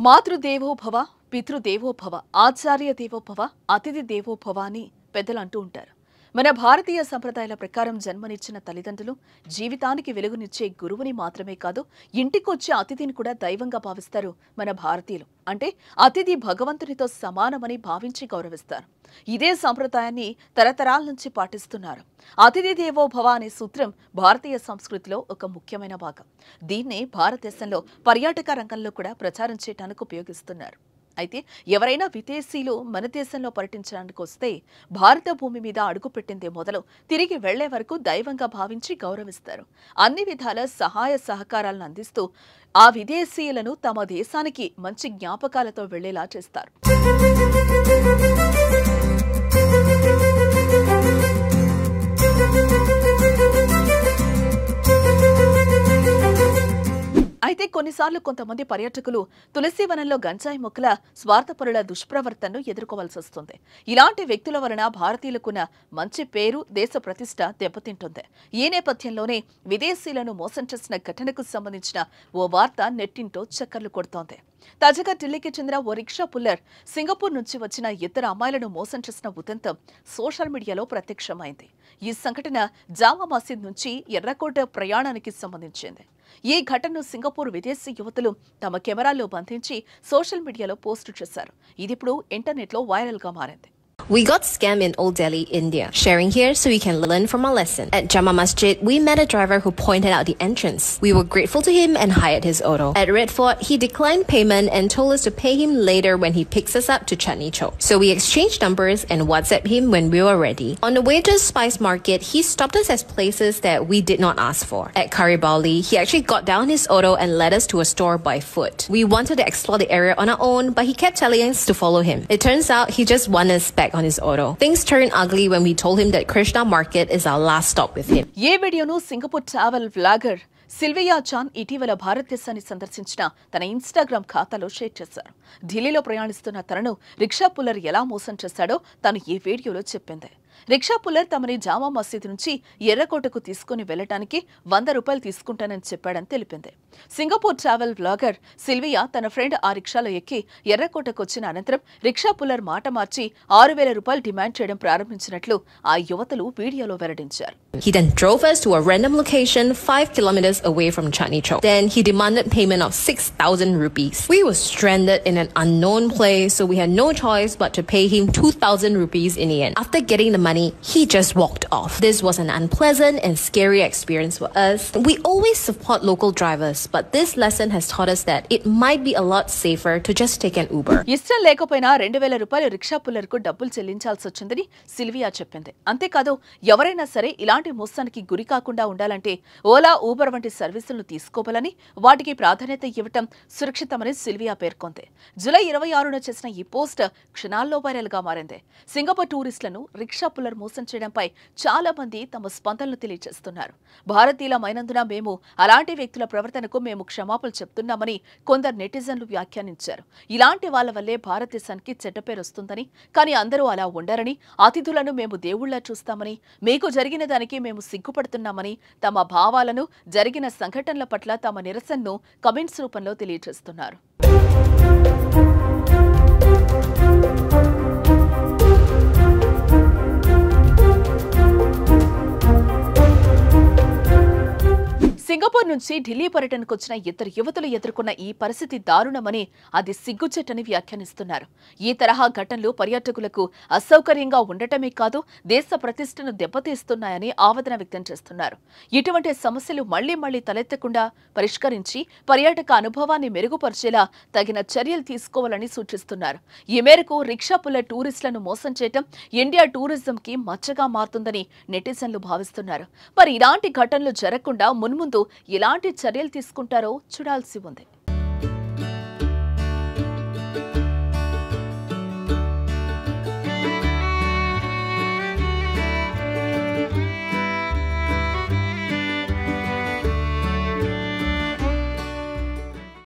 మాతృదేవో భవ, పితృదేవో భవ, ఆచార్య దేవో భవ, అతిథి దేవో భవ అని పెద్దలు అంటూ ఉంటారు. మన భారతీయ సంప్రదాయాల ప్రకారం జన్మనిచ్చిన తల్లిదండ్రులు జీవితానికి వెలుగునిచ్చే గురువుని మాత్రమే కాదు, ఇంటికొచ్చే అతిథిని కూడా దైవంగా భావిస్తారు మన భారతీయులు. అంటే అతిథి భగవంతునితో సమానమని భావించి గౌరవిస్తారు. ఇదే సంప్రదాయాన్ని తరతరాల నుంచి పాటిస్తున్నారు. అతిథి దేవో భవ అనే సూత్రం భారతీయ సంస్కృతిలో ఒక ముఖ్యమైన భాగం. దీన్నే భారతదేశంలో పర్యాటక రంగంలో కూడా ప్రచారం చేయడానికి ఉపయోగిస్తున్నారు. అయితే ఎవరైనా విదేశీయులు మన దేశంలో పర్యటించడానికి వస్తే భారత భూమి మీద అడుగుపెట్టిందే మొదలు తిరిగి వెళ్లే వరకు దైవంగా భావించి గౌరవిస్తారు. అన్ని విధాల సహాయ సహకారాలను అందిస్తూ ఆ విదేశీయులను తమ దేశానికి మంచి జ్ఞాపకాలతో వెళ్లేలా చేస్తారు. అయితే కొన్నిసార్లు కొంతమంది పర్యాటకులు తులసివనంలో గంజాయి మొక్కల స్వార్థపరుల దుష్ప్రవర్తనను ఎదుర్కోవాల్సి వస్తుంది. ఇలాంటి వ్యక్తుల వలన భారతీయులకున్న మంచి పేరు, దేశ ప్రతిష్ట దెబ్బతింటుంది. ఈ నేపథ్యంలోనే విదేశీయులను మోసం చేసిన ఘటనకు సంబంధించిన ఓ వార్త నెట్టింటో చక్కర్లు కొడుతోంది. తాజాగా ఢిల్లీకి చెందిన ఓ రిక్షా పుల్లర్ సింగపూర్ నుంచి వచ్చిన ఇద్దరు అమ్మాయిలను మోసం చేసిన ఉదంతం సోషల్ మీడియాలో ప్రత్యక్షమైంది. ఈ సంఘటన జామా మసీద్ నుంచి ఎర్రకోట ప్రయాణానికి సంబంధించింది. ఈ ఘటనను సింగపూర్ విదేశీ యువతులు తమ కెమెరాల్లో బంధించి సోషల్ మీడియాలో పోస్టు చేశారు. ఇది ఇప్పుడు ఇంటర్నెట్లో వైరల్ గా మారింది. We got scammed in Old Delhi, India. Sharing here so we can learn from our lesson. At Jama Masjid, we met a driver who pointed out the entrance. We were grateful to him and hired his auto. At Red Fort, he declined payment and told us to pay him later when he picks us up to Chandni Chowk. So we exchanged numbers and WhatsApp him when we were ready. On the way to the spice market, he stopped us at places that we did not ask for. At Karibali, he actually got down his auto and led us to a store by foot. We wanted to explore the area on our own, but he kept telling us to follow him. It turns out he just won us back on his auto. Things turned ugly when we told him that Krishna Market is our last stop with him. ఏ వీడియోను Singapore travel vlogger Sylvia చాన్ ఇటీవల భారతదేశాన్ని సందర్శించిన తన Instagram ఖాతాలో share చేశారు. ఢిల్లీలో ప్రయాణిస్తున్న తనను రిక్షా పుల్లర్ ఎలా మోసం చేశాడో తను ఈ వీడియోలో చెప్పింది. రిక్షా పుల్లర్ తమని జామా మసీద్ నుంచి ఎర్రకోటకు తీసుకుని వెళ్లడానికి ₹100 తీసుకుంటానని చెప్పాడని తెలిపింది. సింగపూర్ ట్రావెల్ వ్లాగర్ సిల్వియా తన ఫ్రెండ్ ఆ రిక్షాలో ఎక్కి ఎర్రకోటకు వచ్చిన అనంతరం రిక్షా పుల్లర్ మాట మార్చి ₹6,000 డిమాండ్ చేయడం ప్రారంభించినట్లు ఆ యువతులు వీడియోలో వెల్లడించారు. He then drove us to a random location 5 kilometers away from Chandni Chowk. Then he demanded payment of 6,000 rupees. We were stranded in an unknown place, so we had no choice but to pay him 2,000 rupees in the end. After getting the money, he just walked off. This was an unpleasant and scary experience for us. We always support local drivers, but this lesson has taught us that it might be a lot safer to just take an Uber. ఇష్టం లేకపోయినా ₹2,000 rickshaw పుల్లర్కు డబ్బులు చెల్లించాల్సి వచ్చిందని Sylvia చెప్పింది. అంతేకాదు, ఎవరైనా సరే ఇలాంటి మోసానికి గురి కాకుండా ఉండాలంటే ఓలా, ఊబర్ వంటి సర్వీసులను తీసుకోవాలని, వాటికి ప్రాధాన్యత ఇవ్వటం సురక్షితమని సిల్వియా పేర్కొంది. జూలై 26న చేసిన ఈ పోస్ట్ క్షణాల్లో వైరల్ గా మారింది. సింగపూర్ టూరిస్టులను రిక్షా పుల్లర్ మోసం చేయడంపై చాలా మంది తమ స్పందనలు తెలియజేస్తున్నారు. భారతీయులమైనందున మేము అలాంటి వ్యక్తుల ప్రవర్తనకు మేము క్షమాపణలు చెప్తున్నామని కొందరు నెటిజన్లు వ్యాఖ్యానించారు. ఇలాంటి వాళ్ల వల్లే భారతదేశానికి చెడ్డ పేరు వస్తుందని, కానీ అందరూ అలా ఉండరని, అతిథులను మేము దేవుళ్లా చూస్తామని, మీకు జరిగిన దానికి మేము సిగ్గుపడుతున్నామని తమ భావాలను, జరిగిన సంఘటనల పట్ల తమ నిరసనను కమెంట్స్ రూపంలో తెలియజేస్తున్నారు. సింగపూర్ నుంచి ఢిల్లీ పర్యటనకు వచ్చిన ఇద్దరు యువతులు ఎదుర్కొన్న ఈ పరిస్థితి దారుణమని, అది సిగ్గుచెట్టని వ్యాఖ్యానిస్తున్నారు. ఈ తరహా ఘటనలు పర్యాటకులకు అసౌకర్యంగా ఉండటమే కాదు, దేశ ప్రతిష్టను దెబ్బతీస్తున్నాయని ఆవేదన వ్యక్తం చేస్తున్నారు. ఇటువంటి సమస్యలు మళ్లీ మళ్లీ తలెత్తకుండా పరిష్కరించి పర్యాటక అనుభవాన్ని మెరుగుపరిచేలా తగిన చర్యలు తీసుకోవాలని సూచిస్తున్నారు. ఈ మేరకు రిక్షా పుల్లర్ టూరిస్టులను మోసం చేయడం ఇండియా టూరిజంకి మచ్చగా మారుతుందని నెటిజన్లు భావిస్తున్నారు. మరి ఇలాంటి ఘటనలు జరగకుండా మున్ముందు ఎలాంటి చర్యలు తీసుకుంటారో చూడాల్సి ఉంది.